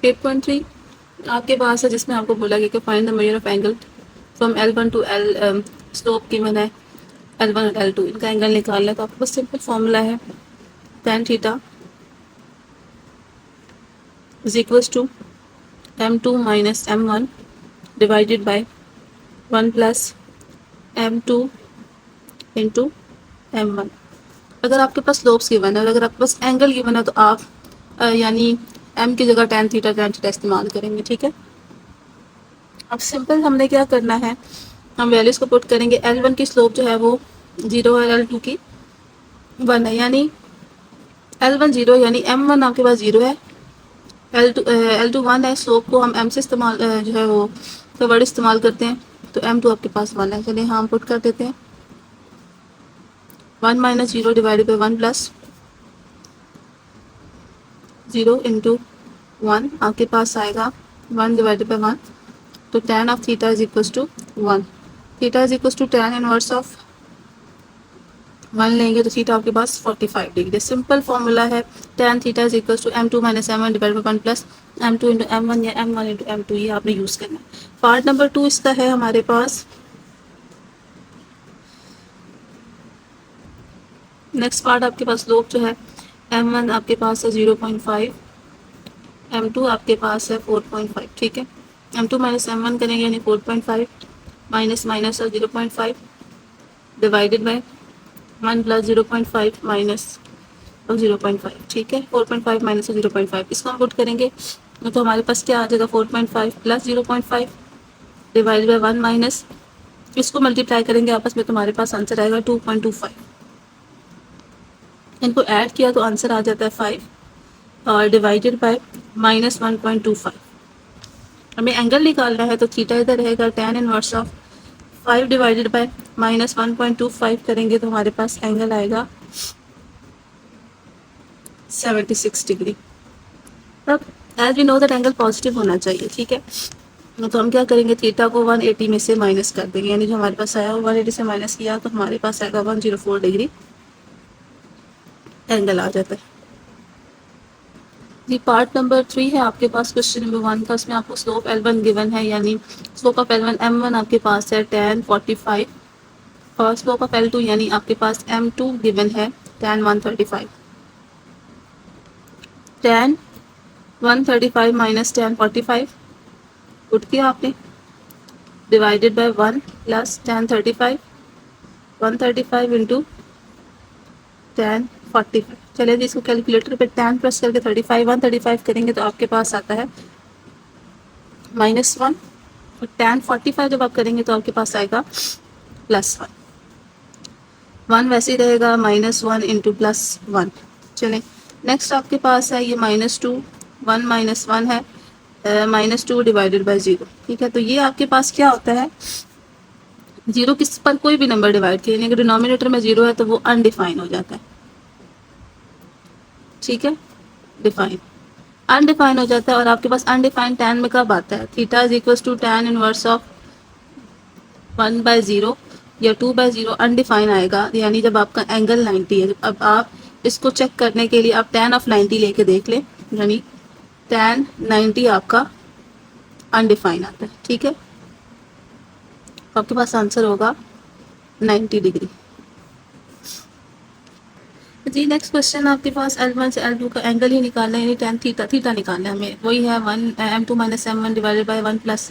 8.3 आपके पास है जिसमें आपको बोला गया कि find the measure of angle from L1 to L, slope given है L1 और L2, इनका एंगल निकालना है। तो आपके पास सिंपल फॉर्मूला है tan theta is equals to M2 minus M1 divided by 1 plus M2 into M1। अगर आपके पास स्लोप्स गिवन है और अगर आपके पास एंगल गिवन है तो आप यानी m की जगह tan थीटा इस्तेमाल करेंगे। ठीक है, अब सिंपल हमने क्या करना है, हम वैल्यूज़ को पुट करेंगे। L1 की स्लोप जो है वो 0 है, L2 की 1 है, यानी L1 0 यानी M1 आपके पास 0 है, L2 1 है। स्लोप को हम m से इस्तेमाल जो है वो तो वर्ड इस्तेमाल करते हैं, तो M2 आपके पास 1 है। चलिए हम पुट कर देते हैं 1 minus 0 divided by 1 plus 0 into 1 आपके पास आएगा 1 डिवाइडेड बाई 1, तो tan of theta is equals to 1। Theta is equals to tan inverse of 1 लेंगे तो थीटा आपके पास 45 डिग्री। सिंपल फॉर्मूला है tan theta is equals to M2 minus M1 divide by 1 plus M2 into M1 या M1 into M2, ये आपने use करना है। पार्ट नंबर 2 इसका है हमारे पास। नेक्स्ट पार्ट आपके पास स्लोप जो है M1 आपके पास है 0.5, M2 आपके पास है 4.5। ठीक है, M2 माइनस M1 करेंगे यानी 4.5 माइनस माइनस और 0.5 डिवाइडेड बाय 1 प्लस 0.5 माइनस और 0.5। ठीक है, 4.5 माइनस और 0.5 इसको हम पुट करेंगे तो हमारे पास क्या आ जाएगा 4.5 प्लस 0.5 डिवाइडेड बाय 1 माइनस, इसको मल्टीप्लाई करेंगे आपस में, तुम्हारे पास आंसर आएगा 2.25। इनको ऐड किया तो आंसर आ जाता है 5 और डिवाइडेड बाय माइनस 1.25। हमें एंगल निकालना है तो थीटा इधर रहेगा tan inverse of 5 divided by minus 1.25 करेंगे तो हमारे पास एंगल आएगा 76 डिग्री। अब as we know that angle positive होना चाहिए। ठीक है, तो हम क्या करेंगे, थीटा को 180 में से माइनस कर देंगे, यानी जो हमारे पास आया 180 से माइनस किया तो हमारे पास आएगा 104 डिग्री एंगल आ जाता है। जी, पार्ट नंबर 3 है आपके पास क्वेश्चन नंबर 1 का। उसमें आपको स्लोप L1 गिवन है, यानी स्लोप ऑफ L1 M1 आपके पास है tan 45 और स्लोप ऑफ L2 यानी आपके पास M2 गिवन है tan 135। tan 135 minus tan 45 put किया आपने divided by 1 plus tan 35 135 into tan 45। चलिए जी, इसको कैलकुलेटर पे tan प्लस करके 35 135 करेंगे तो आपके पास आता है -1 और tan 45 जब आप करेंगे तो आपके पास आएगा +1। 1 वैसे ही रहेगा -1 इंटू +1। चलें, नेक्स्ट आपके पास है ये -2, 1 माइनस 1 है -2 डिवाइडेड बाय 0। ठीक है, तो ये आपके पास क्या होता है, 0 किस पर कोई भी नंबर डिवाइड किया, यानी अगर डिनोमिनेटर में 0 है तो वो अनडिफाइन हो जाता है। ठीक है, डिफाइन अनडिफाइन हो जाता है और आपके पास अनडिफाइंड tan में कब आता है, theta is equals to tan inverse of 1/0 या 2/0 अनडिफाइन आएगा, यानी जब आपका एंगल 90 है। अब आप इसको चेक करने के लिए आप tan ऑफ 90 लेके देख लें, यानी tan 90 आपका अनडिफाइन आता है। ठीक है, आपके पास आंसर होगा 90 डिग्री। जी, नेक्स्ट क्वेश्चन आपके पास L1 से L2 का एंगल ही निकालना है, यानी tan थीटा निकालना है हमें। वही है 1 M2 minus M1 divided by 1 plus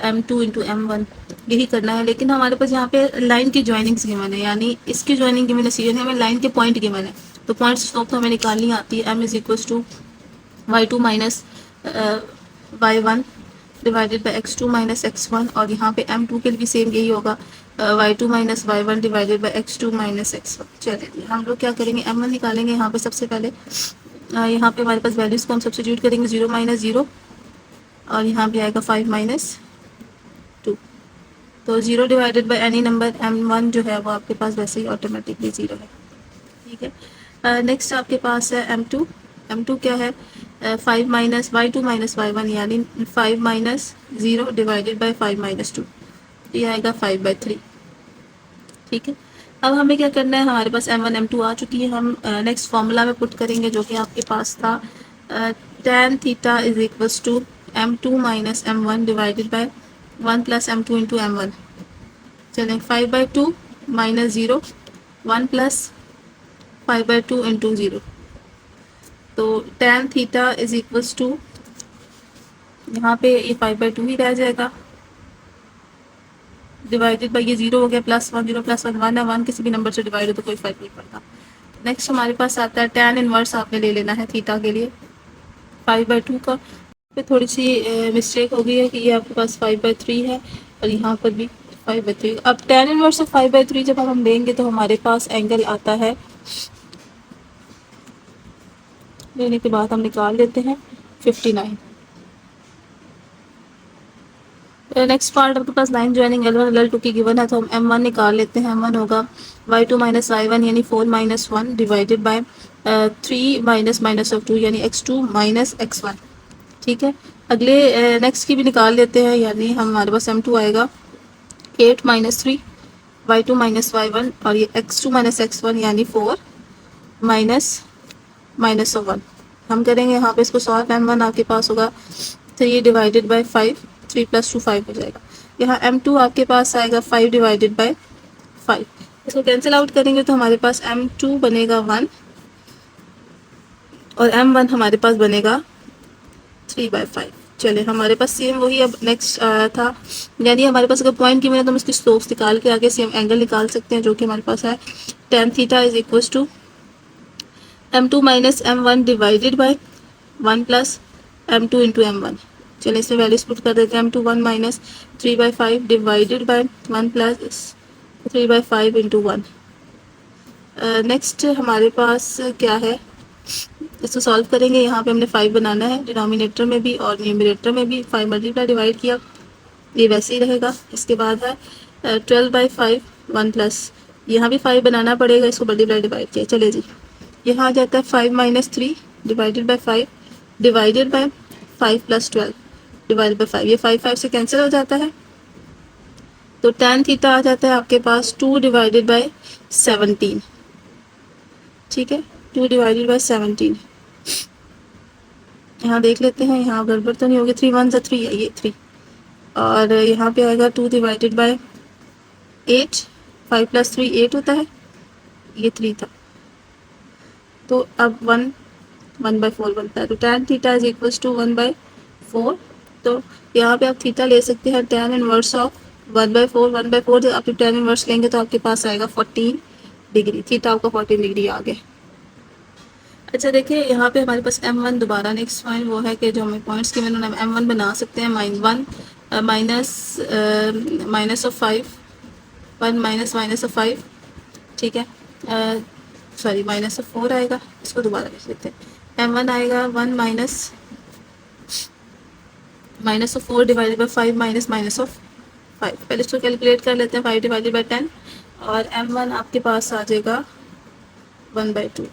M2 into M1, यही करना है। लेकिन हमारे पास यहाँ पे लाइन की ज्वाइनिंग्स गिवन है, यानी इसकी ज्वाइनिंग गिवन है, यानी हमें लाइन के पॉइंट गिवन है, तो पॉइंट स्लोप तो हमें निकालनी आती है। M is equals to y2 minus y1 divided by x2 minus x1, और यहाँ पे M2 के लिए भी सेम यही होगा, y2 minus y1 divided by x2 minus x1। चलिए हम लोग क्या करेंगे, M1 निकालेंगे। यहाँ पे सबसे पहले यहाँ पे हमारे पास वैल्यूज़ को हम सब्स्टिट्यूट करेंगे, 0 माइनस 0 और यहाँ पे आएगा 5 माइनस 2, तो 0 divided by any number M1 जो है वो आपके पास वैसे ही ऑटोमेटिकली 0 है। ठीक है, नेक्स्ट आपके पास है M2 क्या है, 5 माइनस y2 माइनस y1, यानी 5 माइनस 0 डिवाइडेड बाई 5 माइनस 2, ये आएगा 5/3। ठीक है, अब हमें क्या करना है, हमारे पास M1 M2 आ चुकी है, हम नेक्स्ट फॉर्मूला में पुट करेंगे जो कि आपके पास था tan theta is equals to m2 minus m1 divided by 1 plus m2 into m1। चलें 5/2 माइनस 0 1 प्लस 5/2 इंटू 0। तो tan theta is equals to, यहाँ पे ये 5/2 ही रह जाएगा, डिवाइडेड बाई ये 0 हो गया, प्लस 1 0 प्लस 1 1 है, 1 किसी भी नंबर से डिवाइड हो तो कोई फर्क नहीं पड़ता। नेक्स्ट हमारे पास आता है tan इनवर्स आपने ले लेना है थीटा के लिए 5/2 का। पे थोड़ी सी मिस्टेक हो गई है कि ये आपके पास 5/3 है और यहाँ पर भी 5/3। अब tan इनवर्स ऑफ 5/3 जब हम लेंगे तो हमारे पास एंगल आता है, लेने के बाद हम निकाल लेते हैं 59। नेक्स्ट पार्ट आपके पास लाइन ज्वाइनिंग L1 L2 की गिवन है तो हम M1 निकाल लेते हैं। M1 होगा y2 माइनस y1 यानी 4 minus 1 divided bye 3 minus minus of 2 यानी x2 माइनस x1। ठीक है, अगले नेक्स्ट की भी निकाल लेते हैं, यानी हमारे पास M2 आएगा 8 माइनस 3 y2 माइनस y1 और ये x2 माइनस x1 यानी 4 माइनस माइनस ऑफ 1। हम करेंगे यहाँ पे इसको सॉल्व। M1 आपके पास होगा 3 डिवाइडेड बाई 5, 3 प्लस 2 5 हो जाएगा। यहाँ M2 आपके पास आएगा 5 डिवाइडेड बाई 5। इसको कैंसिल आउट करेंगे तो हमारे पास M2 बनेगा 1 और M1 हमारे पास बनेगा 3/5। चले हमारे पास सेम वही अब नेक्स्ट था, यानी हमारे पास अगर पॉइंट की मिले तो हम इसकी स्लोप्स निकाल के आगे सेम एंगल निकाल सकते हैं, जो कि हमारे पास है tan theta is equals to M2 minus M1 divided by 1 plus M2 into M1। चलिए इसमें वैल्यूज पुट कर देते हैं। M2 1 minus 3/5 divided by 1 plus 3/5 into 1। Next हमारे पास क्या है, इसको सॉल्व करेंगे। यहाँ पे हमने 5 बनाना है, डिनोमिनेटर में भी और न्यूमरेटर में भी 5 मल्टीप्लाई डिवाइड किया, ये वैसे ही रहेगा। इसके बाद है 12/5 1 प्लस, यहाँ भी 5 बनाना पड़ेगा, इसको मल्टीप्लाई डिवाइड किया। चले जी, यहाँ आ जाता है 5 minus 3 divided by 5 divided by 5 plus 12 divided by 5। ये 5 से कैंसिल हो जाता है, तो tan थीटा आ जाता है आपके पास 2 डिवाइडेड बाई 17। ठीक है, 2 डिवाइडेड बाई 17। यहाँ देख लेते हैं, यहाँ गड़बड़ तो नहीं होगी, 3 1 3 है, ये 3 और यहाँ पे आएगा 2 डिवाइडेड बाई 8। 5 प्लस 3 8 होता है, ये 3 था, तो अब 1/4 बनता है। तो tan theta is equals to 1/4। तो यहाँ पे आप थीटा ले सकते हैं tan इनवर्स ऑफ 1/4। 1/4 जब आप tan इनवर्स लेंगे तो आपके पास आएगा 14 डिग्री। थीटा आपका 14 डिग्री आ गया। अच्छा देखिए, यहाँ पे हमारे पास M1 दोबारा नेक्स्ट पॉइंट वो है कि जो हमें पॉइंट्स के मैंने M1 बना सकते हैं minus of 5 1 minus minus of 5। ठीक है, सॉरी माइनस ऑफ 4 आएगा, इसको दोबारा लिख लेते हैं। M1 आएगा 1 minus of 4 divided by 5 minus minus of 5। पहले इसको कैलकुलेट कर लेते हैं, 5 डिवाइडेड बाई 10 और M1 आपके पास आ जाएगा 1/2।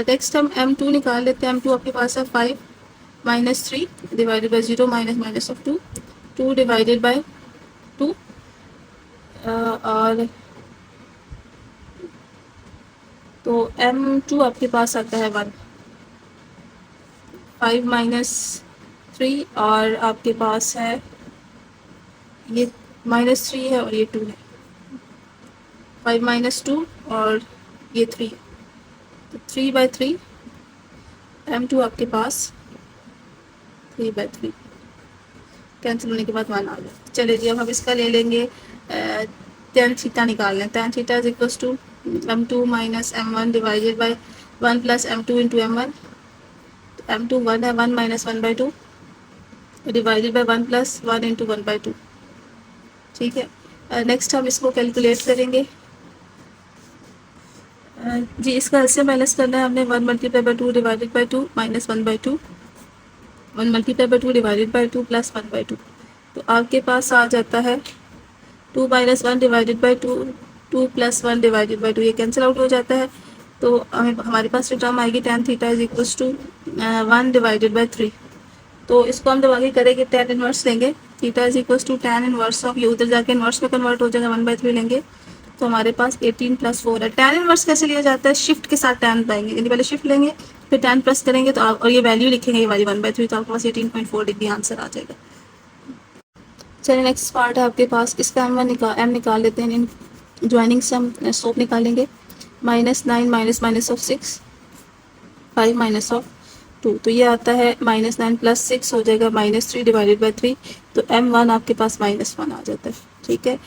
नेक्स्ट हम M2 निकाल लेते हैं। M2 आपके पास है 5 minus 3 divided by 0 minus minus of 2, 2 divided by 2 और तो M2 आपके पास आता है 1। 5 माइनस 3 और आपके पास है ये -3 है और ये 2 है। 5 माइनस 2 और ये 3 है, तो 3/3। M2 आपके पास 3/3 कैंसिल होने के बाद 1 आ गया। चलिए जी, अब हम इसका ले लेंगे tan थीटा निकाल लें। tan theta is equals to M2 minus M1 divided by 1 plus M2 into M1। M2 1 है, 1 minus 1/2 divided by 1 plus 1 into 1/2। ठीक है, नेक्स्ट हम इसको कैलकुलेट करेंगे। जी, इसका इससे माइनस करना है हमने। 1 multiply by 2 divided by 2 minus 1/2, 1 multiply by 2 divided by 2 plus 1/2। तो आपके पास आ जाता है 2 minus 1 divided by 2, 2 plus 1 divided by 2, ये कैंसिल आउट हो जाता है। तो हमारे पास जो टर्म आएगी tan theta is equals to 1 divided by 3। तो इसको हम जब आगे करेंगे tan इनवर्स लेंगे, theta is equals to tan inverse of, ये उधर जाके इनवर्स में कन्वर्ट हो जाएगा, 1/3 लेंगे तो हमारे पास 18 प्लस 4 है। tan इनवर्स कैसे लिया जाता है, शिफ्ट के साथ tan पाएंगे, यानी पहले शिफ्ट लेंगे फिर 10 प्लस करेंगे तो आप और ये वैल्यू लिखेंगे ये वाली 1/3 तो आपके पास 18.4 डिग्री आंसर आ जाएगा। चलिए नेक्स्ट पार्ट है आपके पास, इसका एम निकाल लेते हैं। इन ज्वाइनिंग सम स्लोप निकालेंगे। -9 माइनस ऑफ 6 5 माइनस ऑफ 2 तो ये आता है -9 + 6 हो जाएगा -3 डिवाइडेड बाई 3 तो m1 आपके पास -1 आ जाता है। ठीक है,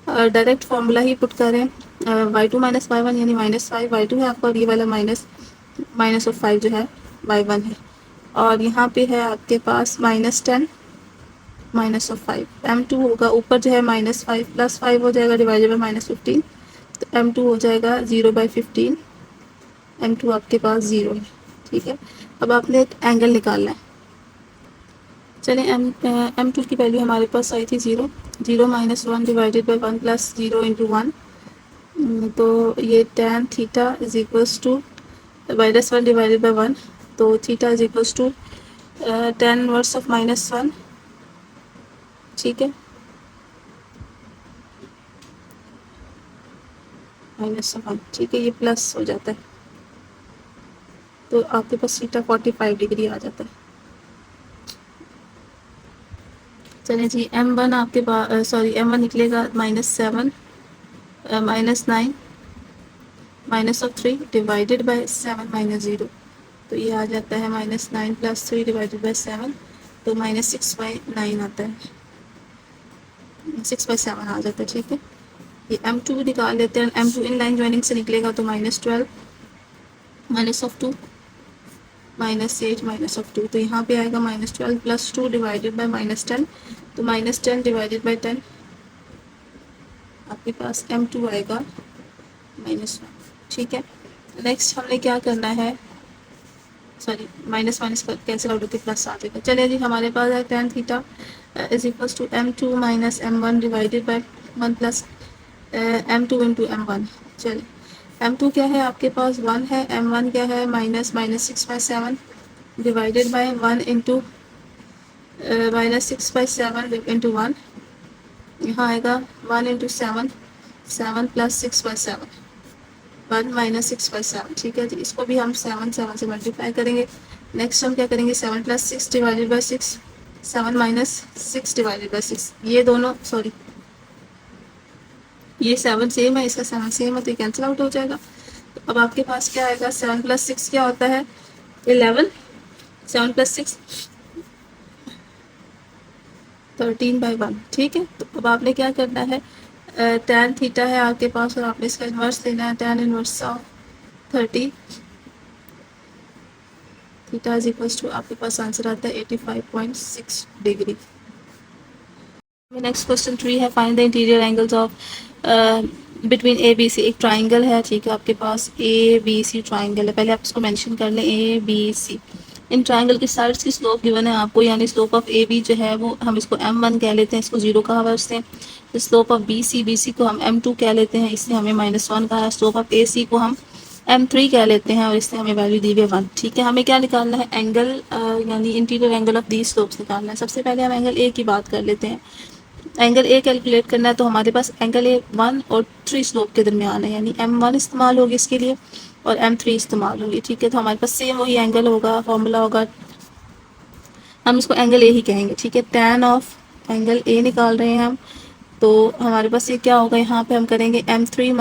डायरेक्ट फॉर्मूला ही पुट करें। y2 - y1 यानी -5 y2 है आपका और ये वाला माइनस ऑफ 5 जो है y1 है। और यहाँ पे है आपके पास -10 माइनस ऑफ 5 m2 होगा, ऊपर जो है -5 + 5 हो जाएगा डिवाइडेड बाई -15 तो m2 हो जाएगा 0/15 m2 आपके पास 0 है। ठीक है, अब आपने एक एंगल निकालना है। चलिए m2 की वैल्यू हमारे पास आई थी 0 -1 डिवाइडेड बाई 1 + 0 × 1 तो ये tan theta is equals to -1 divided by 1 तो theta is equals to tan inverse of -1। ठीक है, -1 ठीक है, ये प्लस हो जाता है तो आपके पास थीटा 45 डिग्री आ जाता है। चलिए जी, m1 आपके पास m1 निकलेगा -7 -9 माइनस ऑफ 3 डिवाइडेड बाय 7 - 0 तो ये आ जाता है -9 + 3 डिवाइडेड बाय 7 तो -6/9 आता है, 6/7 आ जाता है। ठीक है, ये m2 निकाल लेते हैं। m2 इन लाइन ज्वाइनिंग से निकलेगा तो -12 माइनस ऑफ 2 -8 माइनस ऑफ 2 तो यहाँ पे आएगा -12 + 2 डिवाइडेड बाय -10 तो -10 डिवाइडेड बाय 10 आपके पास m2 आएगा -1। ठीक है, नेक्स्ट हमने क्या करना है, सॉरी माइनस कैंसिल आउट होकर प्लस आ जाएगा। चलिए जी, हमारे पास है tan theta is equals to m2 - m1 divided by 1 + m2 × m1। चलिए, m2 क्या है आपके पास 1 है, m1 क्या है -6/7 डिवाइडेड बाय 1 × -6/7 × 1 यहाँ आएगा 1 × 7 7 + 6/7 1 - 6/7। ठीक है जी, इसको भी हम 7 से मल्टीप्लाई करेंगे। नेक्स्ट हम क्या करेंगे 7 + 6 डिवाइडेड बाई 6 7 - 6 डिवाइडेड बाई 6 ये दोनों सॉरी ये 7 सेम है, इसका 7 सेम है तो ये कैंसिल आउट हो जाएगा। तो अब आपके पास क्या आएगा 7 + 6 क्या होता है 11 7 + 6 13/1। ठीक है, तो अब आपने क्या करना है tan थीटा है आपके पास और आपने इसका इन्वर्स लेना है। tan inverse of 30 theta is equals to आपके पास आंसर आता है 85.6 डिग्री। नेक्स्ट क्वेश्चन 3 है, find the interior angles of between A B C. एक ट्राइंगल है, ठीक है, आपके पास ए बी सी ट्राइंगल है। पहले आप इसको मेंशन कर लें ए बी सी। इन ट्राइंगल की साइड्स की स्लोप गिवन है आपको, यानी स्लोप ऑफ ए बी जो है वो हम इसको m1 कह लेते हैं, इसको 0 कहा हुआ उसने। स्लोप ऑफ बी सी को हम m2 कह लेते हैं, इसने हमें -1 कहा है। स्लोप ऑफ ए सी को हम m3 कह लेते हैं और इसने हमें वैल्यू दी हुई है 1। ठीक है, हमें क्या निकालना है एंगल यानी interior angle of the slopes निकालना है। सबसे पहले हम एंगल ए की बात कर लेते हैं। एंगल ए कैलकुलेट करना है तो हमारे पास एंगल ए 1 और 3 स्लोप के दरमियान है, यानी m1 इस्तेमाल होगी इसके लिए और m3 इस्तेमाल होगी। ठीक है, तो हमारे पास सेम वही एंगल होगा, फॉर्मूला होगा, हम इसको एंगल ए ही कहेंगे। ठीक है, tan ऑफ एंगल ए निकाल रहे हैं हम, तो हमारे पास ये क्या होगा, यहाँ पे हम करेंगे m3 -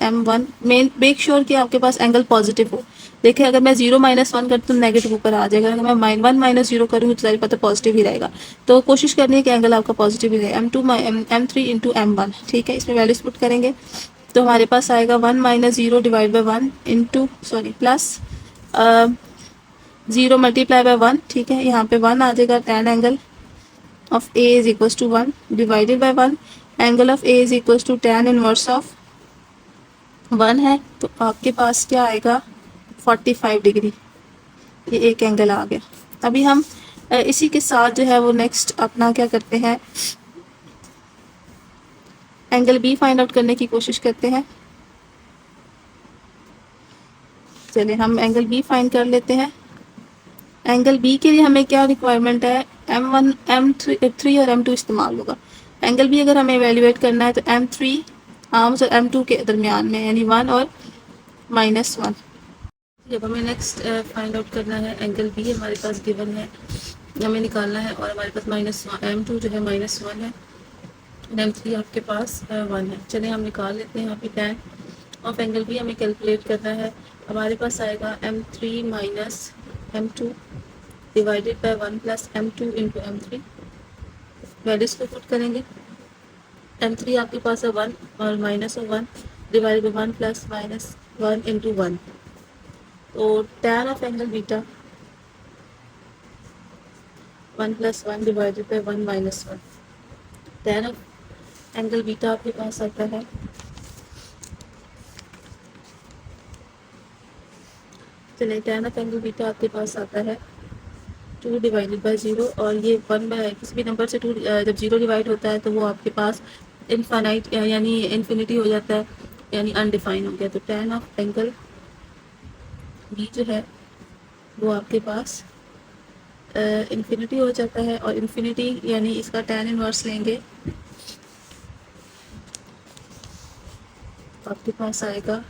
m1। Main make sure कि आपके पास एंगल पॉजिटिव हो। देखिए, अगर मैं 0 - 1 करती हूँ नेगेटिव ऊपर आ जाएगा, अगर मैं 1 - 0 करूँगी तो सारी पता पॉजिटिव ही रहेगा। तो कोशिश करनी है कि एंगल आपका पॉजिटिव ही रहे। m3 × m1। ठीक है, इसमें वैल्यूज पुट करेंगे तो हमारे पास आएगा 1 - 0 divide by 1 into plus 0 multiply by 1। ठीक है, यहाँ पे 1 आ जाएगा। tan angle of A is equals to 1 divided by 1 angle of A is equals to tan inverse of 1 है तो आपके पास क्या आएगा 45 डिग्री। ये एक एंगल आ गया। अभी हम इसी के साथ जो है वो नेक्स्ट अपना क्या करते हैं एंगल बी फाइंड आउट करने की कोशिश करते हैं। चलिए हम एंगल बी फाइंड कर लेते हैं। एंगल बी के लिए हमें क्या रिक्वायरमेंट है m1 m3 और m2 इस्तेमाल होगा। एंगल बी अगर हमें एवेल्यूएट करना है तो m3 आर्म्स और m2 के दरमियान में, यानी 1 और -1। जब हमें नेक्स्ट फाइंड आउट करना है एंगल बी हमारे पास गिवन है, हमें निकालना है, और हमारे पास -m2 जो है -1 है, m3 आपके पास 1 है। चलिए हम निकाल लेते हैं। यहाँ पे tan ऑफ एंगल बी हमें कैलकुलेट करना है। हमारे पास आएगा m3 minus m2 divided by 1 plus m2 into m3। Values को पुट करेंगे। m3 आपके पास है 1 और -1 डिवाइडेड बाय 1 प्लस -1 इंटू 1। तो tan of angle beta 1 plus 1 divided by 1 minus 1। tan of angle beta आपके पास आता है चलिए tan ऑफ एंगल बीटा आपके पास आता है 2 डिवाइडेड बाय 0, और ये 1 बाय किसी भी नंबर से 2 जब 0 डिवाइड होता है तो वो आपके पास इनफाइनाइट यानी इन्फिनिटी हो जाता है, यानी अनडिफाइन हो गया। तो tan ऑफ एंगल बी जो है वो आपके पास इन्फिनिटी हो जाता है, और इन्फिनिटी यानी इसका tan इनवर्स लेंगे तो आपके पास आएगा,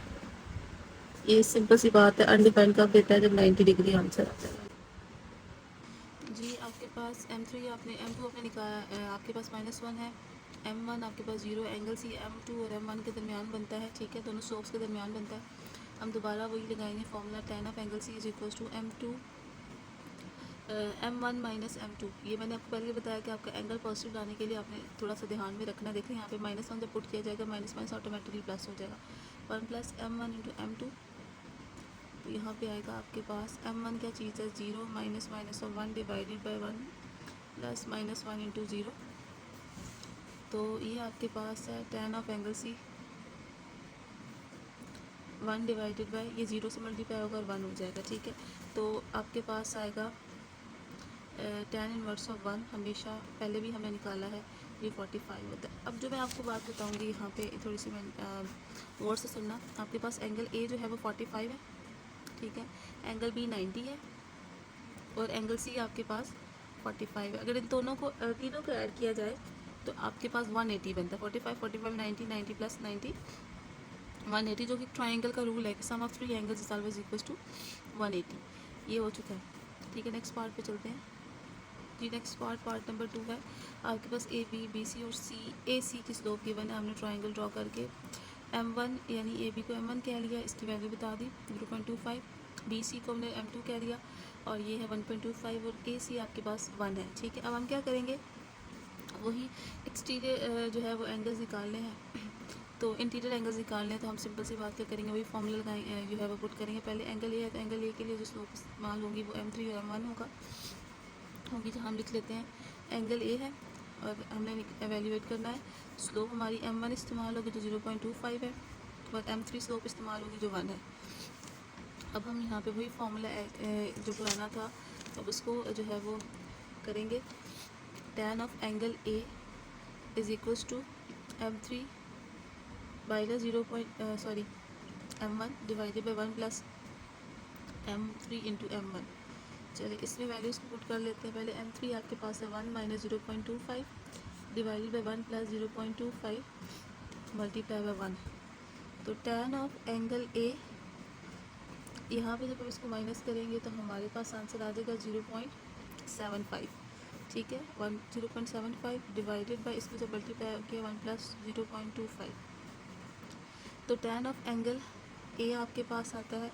ये सिंपल सी बात है, अनडिफाइंड कब देता है, जब 90 डिग्री आंसर आता है। जी आपके पास m3 m2 आपने निकाला, आपके पास -1 है, m1 आपके पास 0, एंगल सी m2 और m1 के दरमियान बनता है, ठीक है, दोनों स्लोप्स के दरमियान बनता है। हम दोबारा वही लगाएंगे formula, tan of angle C is equal to m2 m1 minus m2। ये मैंने आपको पहले बताया कि आपका एंगल पॉजिटिव लाने के लिए आपने थोड़ा सा ध्यान में रखना। देखें यहाँ पे -1 जब पुट किया जाएगा माइनस ऑटोमेटिकली प्लस हो जाएगा, 1 प्लस m1 इंटू m2। तो यहाँ पे आएगा आपके पास m1 क्या चीज़ है 0 minus of 1 divided by 1 plus -1 into 0। तो ये आपके पास है tan of angle C 1 divided by, ये 0 से मल्टीप्लाई होगा और 1 हो जाएगा, ठीक है। तो आपके पास आएगा tan इनवर्स ऑफ 1, हमेशा पहले भी हमने निकाला है, ये 45 होता है। अब जो मैं आपको बात बताऊंगी यहाँ पे थोड़ी सी मैं गौर से सुनना। आपके पास एंगल ए जो है वो 45 है, ठीक है, एंगल बी 90 है, और एंगल सी आपके पास 45 है। अगर इन दोनों को तीनों को ऐड किया जाए तो आपके पास 180 बनता है। 45 45 90 90 प्लस 90 180, जो कि ट्राइंगल का रूल है कि sum of 3 angles is always equal to 180। ये हो चुका है, ठीक है। नेक्स्ट पार्ट पे चलते हैं जी। नेक्स्ट पार्ट नंबर 2 है। आपके पास ए बी सी और ए सी की स्लोप गिवन है। हमने ट्राइंगल ड्रॉ करके m1 यानी ए बी को m1 कह लिया, इसकी वैल्यू बता दी 0.25, बी सी को हमने m2 कह दिया और ये है 1.25, और ए सी आपके पास 1 है, ठीक है। अब हम क्या करेंगे, वही एक्सटीरियर जो है वो एंगल्स निकालने हैं। तो इंटीरियर एंगल्स निकालने हैं तो हम सिंपल सी बात क्या करेंगे, वही फॉर्मूला लगाएंगे जो है वो पुट करेंगे। पहले एंगल ए है तो एंगल ए के लिए जो स्लोप इस्तेमाल होगी वो m3 और m1 होगी। तो हम लिख लेते हैं एंगल ए है और हमने एवेल्यूएट करना है। स्लोप हमारी m1 इस्तेमाल होगी जो 0.25 है, और m3 स्लोप इस्तेमाल होगी जो 1 है। अब हम यहाँ पे वही फॉर्मूला जो पुराना था अब उसको जो है वो करेंगे। tan of angle A is equals to m3 by the m1 divided by 1 plus m3 into m1। चलिए इसमें वैल्यूज़ को पुट कर लेते हैं। पहले m3 आपके पास है 1 minus 0.25 divided by 1 plus 0.25 multiply by 1। तो tan ऑफ एंगल ए, यहाँ पे जब हम इसको माइनस करेंगे तो हमारे पास आंसर आ जाएगा 0.75, ठीक है। 0.75 डिवाइडेड बाई इसको जब मल्टीप्लाई किया 1 प्लस 0.25, तो tan ऑफ एंगल ए आपके पास आता है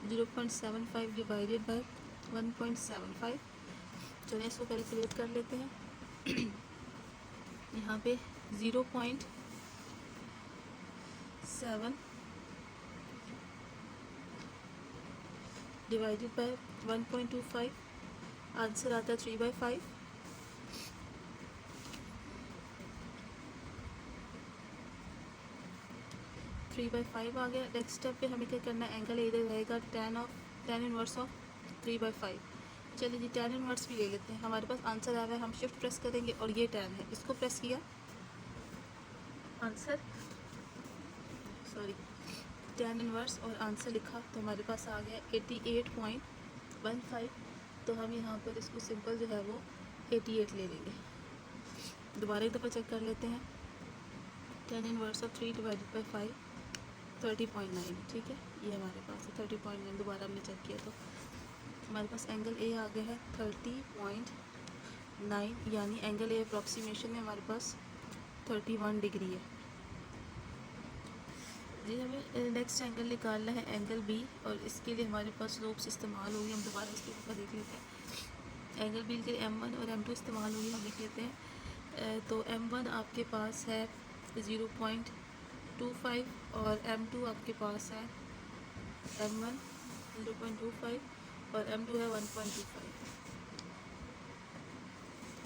0.75 डिवाइडेड बाई 1.75। चलिए इसको कैलकुलेट कर लेते हैं। यहाँ पे 0.7 डिवाइडेड बाय 1.25, आंसर आता है 3/5। थ्री बाई फाइव आ गया। नेक्स्ट स्टेप पे हमें क्या करना है, एंगल इधर रहेगा tan इनवर्स ऑफ 3/5। चलिए जी tan इनवर्स भी ले लेते हैं। हमारे पास आंसर आ रहा है, हम शिफ्ट प्रेस करेंगे और ये tan है, इसको प्रेस किया, आंसर tan इनवर्स और आंसर लिखा तो हमारे पास आ गया 88.15। तो हम यहाँ पर इसको सिंपल जो है वो 88 ले लेंगे। दोबारा एक दफ़ा चेक कर लेते हैं। tan inverse of 3 divided by 5 30.9, ठीक है, ये हमारे पास है 30.9। दोबारा हमने चेक किया तो हमारे पास एंगल ए आ गया है 30.9, यानी एंगल ए अप्रॉक्सीमेशन में हमारे पास 31 डिग्री है जी। हमें नेक्स्ट एंगल निकालना है एंगल बी, और इसके लिए हमारे पास स्लोप्स इस्तेमाल होगी। हम दोबारा इसके ऊपर देख लेते हैं। एंगल बी के लिए M1 और M2 इस्तेमाल होगी, हम लिख लेते हैं। तो M1 आपके पास है 0.25 और M2 आपके पास है M1 0.25 और M2 है 1.25।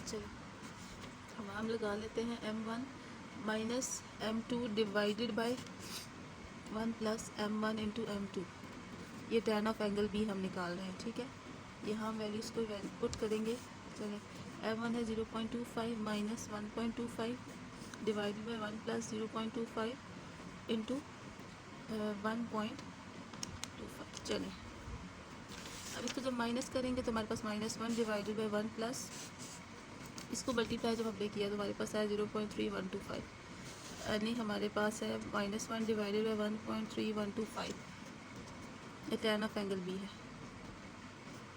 चलिए हम लगा लेते हैं M1 minus M2 divided by 1 plus M1 into M2। ये tan ऑफ एंगल बी हम निकाल रहे हैं, ठीक है। यहाँ हम वैल्यूज़ को पुट करेंगे। चलें, M1 है 0.25 minus 1.25 divided by 1 plus 0.25 into 1.25। चलें, अब इसको जब माइनस करेंगे तो हमारे पास -1 डिवाइडेड बाय 1 प्लस, इसको मल्टीप्लाई जब हमने किया तो हमारे पास आया 0.3125, यानी हमारे पास है -1 डिवाइडेड बाय 1.3125। ये tan ऑफ एंगल बी है।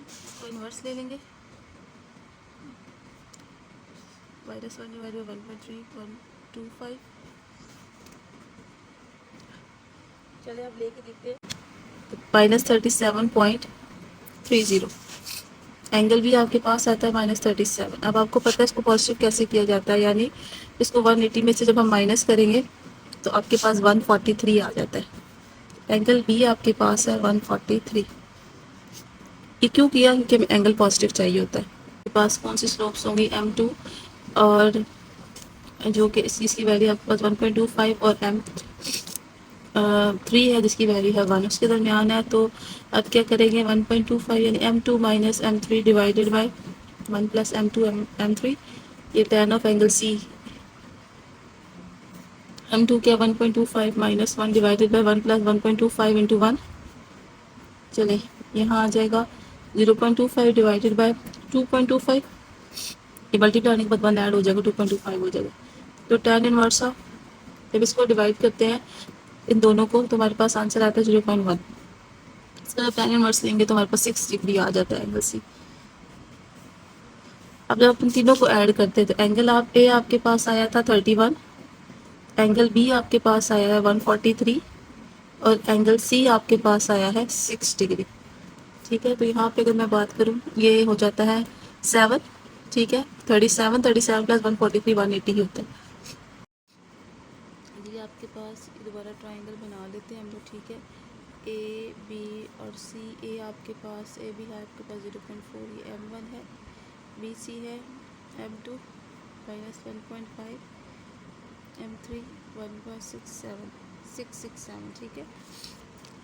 इसको इन्वर्स ले लेंगे, -1 डिवाइडेड बाय 1.3125। चले अब लेके देखते हैं, -37.30। एंगल भी आपके पास आता है -37। अब आपको पता है इसको पॉजिटिव कैसे किया जाता है, यानी इसको 180 में से जब हम माइनस करेंगे तो आपके पास 143 आ जाता है। एंगल बी आपके पास है 143। ये क्यों किया? क्योंकि हमें एंगल पॉजिटिव चाहिए होता है। आपके पास कौन सी स्लोप्स होंगी? M2 और जो कि इसकी वैल्यू आपके पास 1.25 और M3 है जिसकी वैल्यू है 1, उसके दरमियान है। तो अब क्या करेंगे? 1.25 यानी M2 minus M3 divided by 1 plus M2 M3। ये tan of angle C। M2 क्या 1.25 minus 1 divided by 1 plus 1.25 into 1। चलें, यहाँ आ जाएगा 0.25 डिवाइडेड बाय 2.25। ये मल्टीप्लाई होने के बाद 1 ऐड हो जाएगा, 2.25 हो जाएगा। तो tan इनवर्स ऑफ, जब इसको डिवाइड करते हैं इन दोनों को तो हमारे पास आंसर आता है 0.1। इसका जब tan इनवर्स लेंगे तो हमारे पास 6 डिग्री आ जाता है एंगल सी। अब जब अपन तीनों को ऐड करते हैं तो एंगल ए आपके पास आया था 31, एंगल बी आपके पास आया है 143 और एंगल सी आपके पास आया है 6 डिग्री, ठीक है। तो यहाँ पे अगर मैं बात करूँ ये हो जाता है 7, ठीक है। 37 प्लस 143 180 ही होता है जी। आपके पास दोबारा ट्राइंगल बना लेते हैं हम लोग, ठीक है। ए बी और सी, ए आपके पास ए बी है आपके पास 0.4, ये M1 है, बी सी है M2 -1.5, M3 1.667, ठीक है।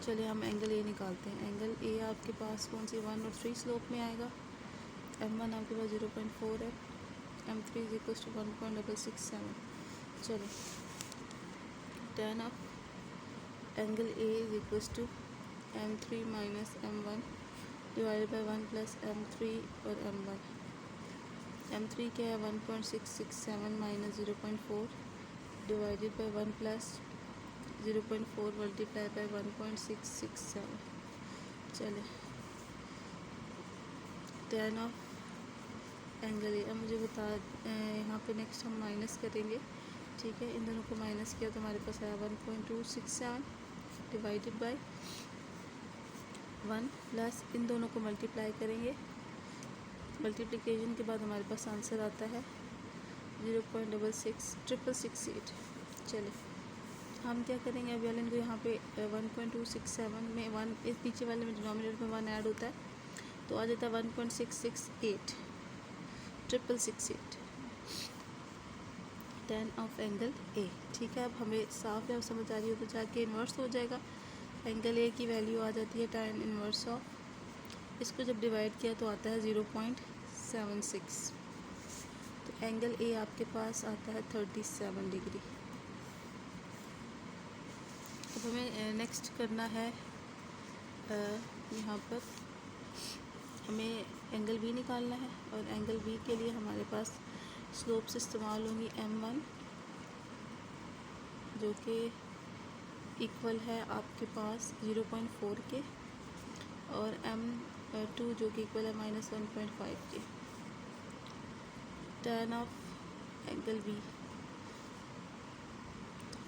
चलिए हम एंगल ए निकालते हैं। एंगल ए आपके पास कौन सी 1 और 3 स्लोप में आएगा। M1 आपके पास 0.4 है, M3 = 1.667। चलिए, tan of angle A = M3 minus M1 divided by 1 plus M3 और M1। M3 क्या है 1.667 minus 0.4 divided by 1 plus 0.4 multiply by 1.667। चले, tan ऑफ एंगल ए। अब मुझे बता, यहाँ पे नेक्स्ट हम माइनस करेंगे, ठीक है। इन दोनों को माइनस किया तो हमारे पास आया 1.267 डिवाइडेड बाय 1 प्लस इन दोनों को मल्टीप्लाई करेंगे। मल्टीप्लिकेशन के बाद हमारे पास आंसर आता है 0.66668। चले, हम क्या करेंगे, अब वाले को यहाँ पे 1.267 में 1, इस नीचे वाले में डिनोमिनेटर में 1 ऐड होता है तो आ जाता है 1.668 tan ऑफ एंगल ए, ठीक है। अब हमें साफ है, समझ आ रही हो तो जाके इन्वर्स हो जाएगा। एंगल ए की वैल्यू आ जाती है tan इन्वर्स ऑफ, इसको जब डिवाइड किया तो आता है 0.76। तो एंगल ए आपके पास आता है 37 डिग्री। अब हमें नेक्स्ट करना है, यहाँ पर हमें एंगल बी निकालना है और एंगल बी के लिए हमारे पास स्लोप्स इस्तेमाल होंगी M1 जो कि इक्वल है आपके पास 0.4 के और M2 जो कि इक्वल है -1.5 के। tan ऑफ एंगल B,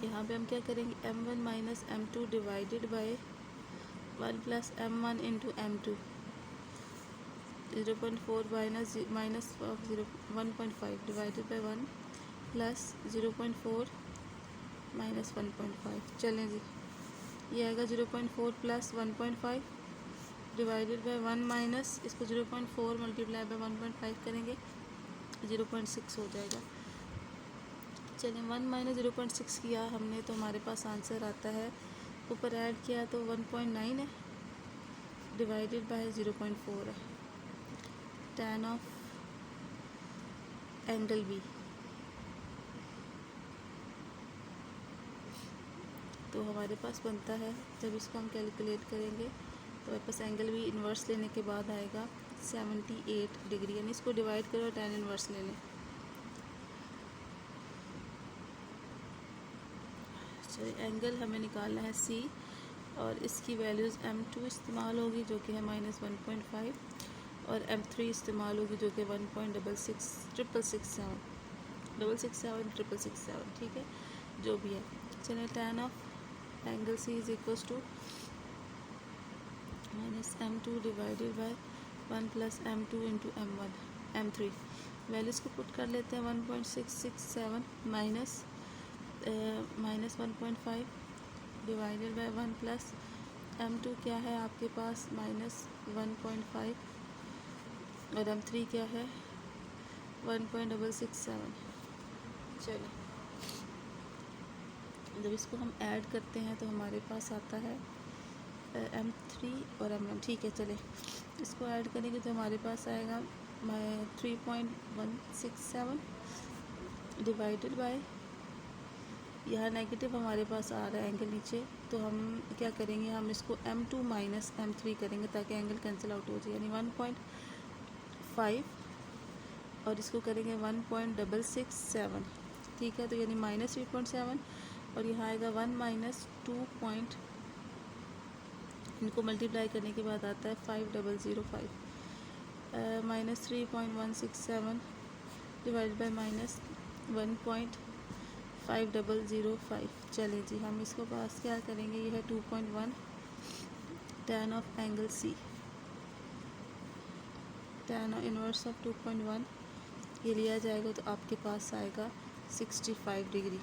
यहाँ पे हम क्या करेंगे, M1 minus M2 divided by 1 plus M1 into M2, 0.4 minus of 1.5 divided by 1 plus 0.4 minus 1.5। चलें जी, ये आएगा 0.4 प्लस 1.5 डिवाइडेड बाय 1 माइनस इसको 0.4 मल्टीप्लाई बाय 1.5 करेंगे 0.6 हो जाएगा। चलिए 1 माइनस 0.6 किया हमने तो हमारे पास आंसर आता है, ऊपर ऐड किया तो 1.9 है डिवाइडेड बाय 0.4 है। tan ऑफ एंगल B, तो हमारे पास बनता है, जब इसको हम कैलकुलेट करेंगे तो हमारे पास एंगल B इन्वर्स लेने के बाद आएगा 78 डिग्री, यानी इसको डिवाइड करो tan इन्वर्स ले लें। चलिए एंगल हमें निकालना है C और इसकी वैल्यूज़ M2 इस्तेमाल होगी जो कि है -1.5 और M3 इस्तेमाल होगी जो कि 1.667 ठीक है, जो भी है। चलिए tan of angle C is equal to -M2 divided by 1 plus M2 into M3, values को पुट कर लेते हैं। 1.667 minus 1.5 divided by 1 plus M2 क्या है आपके पास -1.5 और M3 क्या है 1.667। चलो जब इसको हम ऐड करते हैं तो हमारे पास आता है M3 और M1, ठीक है। चले इसको ऐड करेंगे तो हमारे पास आएगा 3.167 डिवाइडेड बाय, यहाँ नेगेटिव हमारे पास आ रहा है एंगल नीचे, तो हम क्या करेंगे, हम इसको M2 माइनस M3 करेंगे ताकि एंगल कैंसिल आउट हो जाए, यानी 1.5 और इसको करेंगे 1.667, ठीक है। तो यानी -3.7 और यहाँ आएगा 1 माइनस 2. इनको मल्टीप्लाई करने के बाद आता है 5005 -3.167 डिवाइडेड बाय -1.5005। चले जी हम इसको पास क्या करेंगे, ये है 2.1 tan of angle C, tan inverse of 2.1 ये लिया जाएगा तो आपके पास आएगा 65 डिग्री।